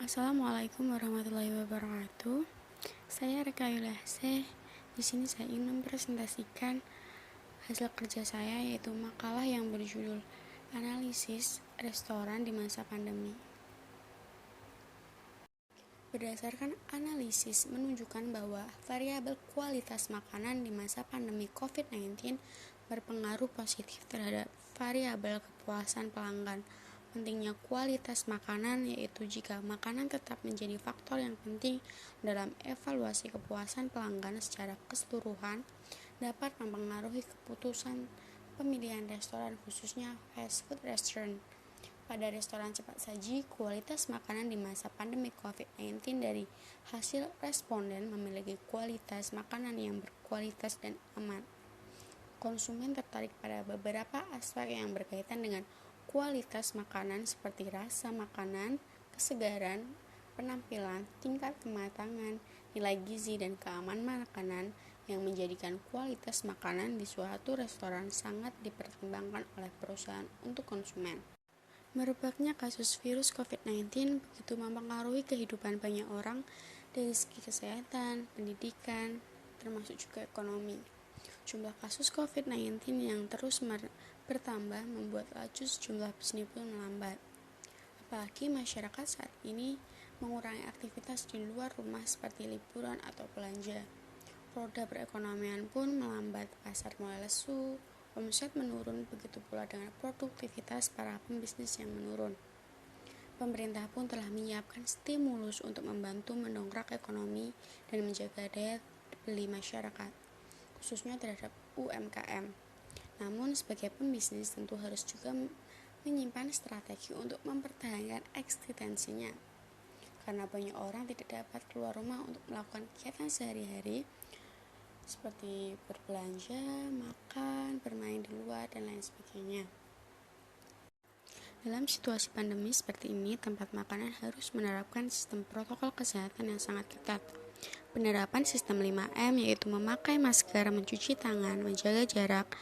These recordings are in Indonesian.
Assalamualaikum warahmatullahi wabarakatuh. Saya Reka Yulahse. Di sini saya ingin mempresentasikan hasil kerja saya, yaitu makalah yang berjudul Analisis Restoran di Masa Pandemi. Berdasarkan analisis menunjukkan bahwa variabel kualitas makanan di masa pandemi COVID-19 berpengaruh positif terhadap variabel kepuasan pelanggan. Pentingnya kualitas makanan yaitu jika makanan tetap menjadi faktor yang penting dalam evaluasi kepuasan pelanggan secara keseluruhan, dapat mempengaruhi keputusan pemilihan restoran, khususnya fast food restaurant. Pada restoran cepat saji, kualitas makanan di masa pandemi COVID-19 dari hasil responden memiliki kualitas makanan yang berkualitas dan aman. Konsumen tertarik pada beberapa aspek yang berkaitan dengan kualitas makanan seperti rasa makanan, kesegaran, penampilan, tingkat kematangan, nilai gizi, dan keamanan makanan yang menjadikan kualitas makanan di suatu restoran sangat dipertimbangkan oleh perusahaan untuk konsumen. Merebaknya kasus virus COVID-19 begitu mempengaruhi kehidupan banyak orang dari segi kesehatan, pendidikan, termasuk juga ekonomi. Jumlah kasus COVID-19 yang terus bertambah membuat laju sejumlah bisnis pun melambat. Apalagi masyarakat saat ini mengurangi aktivitas di luar rumah seperti liburan atau belanja. Roda perekonomian pun melambat, pasar mulai lesu, omset menurun, begitu pula dengan produktivitas para pembisnis yang menurun. Pemerintah pun telah menyiapkan stimulus untuk membantu mendongkrak ekonomi dan menjaga daya beli masyarakat, khususnya terhadap UMKM. Namun sebagai pembisnis tentu harus juga menyimpan strategi untuk mempertahankan eksistensinya, karena banyak orang tidak dapat keluar rumah untuk melakukan kegiatan sehari-hari seperti berbelanja, makan, bermain di luar, dan lain sebagainya. Dalam situasi pandemi seperti ini, tempat makanan harus menerapkan sistem protokol kesehatan yang sangat ketat. Penerapan sistem 5M yaitu memakai masker, mencuci tangan, menjaga jarak,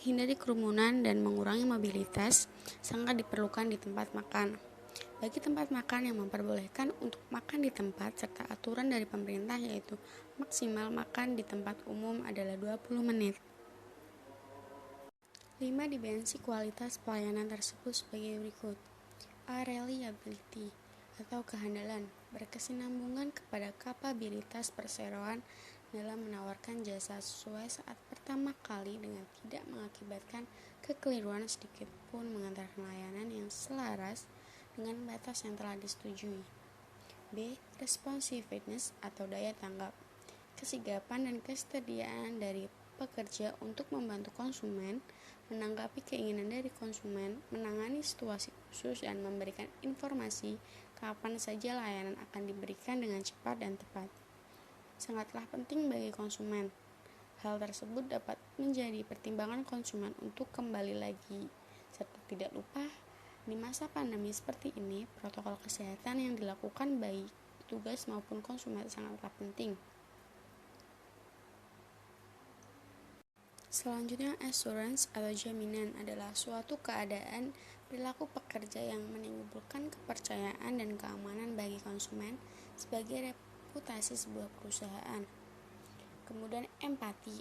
menghindari kerumunan, dan mengurangi mobilitas sangat diperlukan di tempat makan. Bagi tempat makan yang memperbolehkan untuk makan di tempat serta aturan dari pemerintah yaitu maksimal makan di tempat umum adalah 20 menit. 5 dimensi kualitas pelayanan tersebut sebagai berikut. A. Reliability atau kehandalan, berkesinambungan kepada kapabilitas perseroan dalam menawarkan jasa sesuai saat pertama kali dengan tidak mengakibatkan kekeliruan sedikit pun, mengantarkan layanan yang selaras dengan batas yang telah disetujui. B. Responsiveness atau daya tanggap, kesigapan dan kesetiaan dari pekerja untuk membantu konsumen, menanggapi keinginan dari konsumen, menangani situasi khusus, dan memberikan informasi kapan saja layanan akan diberikan dengan cepat dan tepat. Sangatlah penting bagi konsumen. Hal tersebut dapat menjadi pertimbangan konsumen untuk kembali lagi, serta tidak lupa di masa pandemi seperti ini, protokol kesehatan yang dilakukan baik petugas maupun konsumen sangatlah penting. Selanjutnya, assurance atau jaminan adalah suatu keadaan perilaku pekerja yang menimbulkan kepercayaan dan keamanan bagi konsumen sebagai reputasi sebuah perusahaan. Kemudian, empati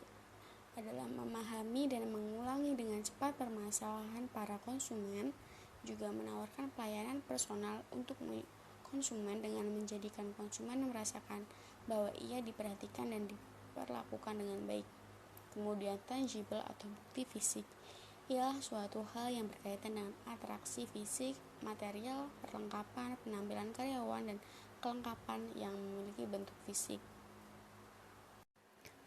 adalah memahami dan mengulangi dengan cepat permasalahan para konsumen, juga menawarkan pelayanan personal untuk konsumen dengan menjadikan konsumen merasakan bahwa ia diperhatikan dan diperlakukan dengan baik. Kemudian tangible atau bukti fisik ialah suatu hal yang berkaitan dengan atraksi fisik, material, perlengkapan, penampilan karyawan, dan kelengkapan yang memiliki bentuk fisik.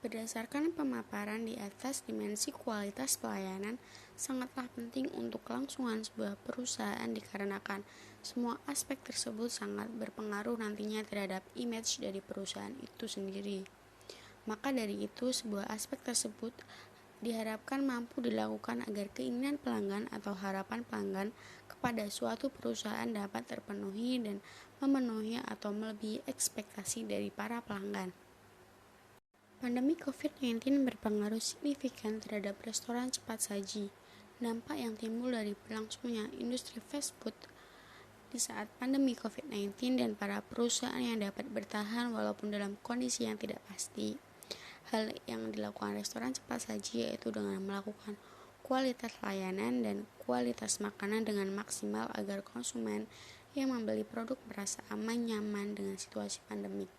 Berdasarkan pemaparan di atas, dimensi kualitas pelayanan sangatlah penting untuk kelangsungan sebuah perusahaan dikarenakan semua aspek tersebut sangat berpengaruh nantinya terhadap image dari perusahaan itu sendiri. Maka dari itu, sebuah aspek tersebut diharapkan mampu dilakukan agar keinginan pelanggan atau harapan pelanggan kepada suatu perusahaan dapat terpenuhi dan memenuhi atau melebihi ekspektasi dari para pelanggan. Pandemi COVID-19 berpengaruh signifikan terhadap restoran cepat saji. Dampak yang timbul dari berlangsungnya industri fast food di saat pandemi COVID-19 dan para perusahaan yang dapat bertahan walaupun dalam kondisi yang tidak pasti. Hal yang dilakukan restoran cepat saji yaitu dengan melakukan kualitas layanan dan kualitas makanan dengan maksimal agar konsumen yang membeli produk merasa aman nyaman dengan situasi pandemik.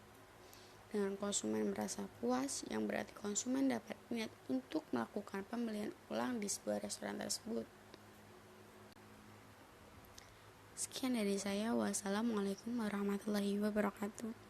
Dengan konsumen merasa puas, yang berarti konsumen dapat niat untuk melakukan pembelian ulang di sebuah restoran tersebut. Sekian dari saya. Wassalamualaikum warahmatullahi wabarakatuh.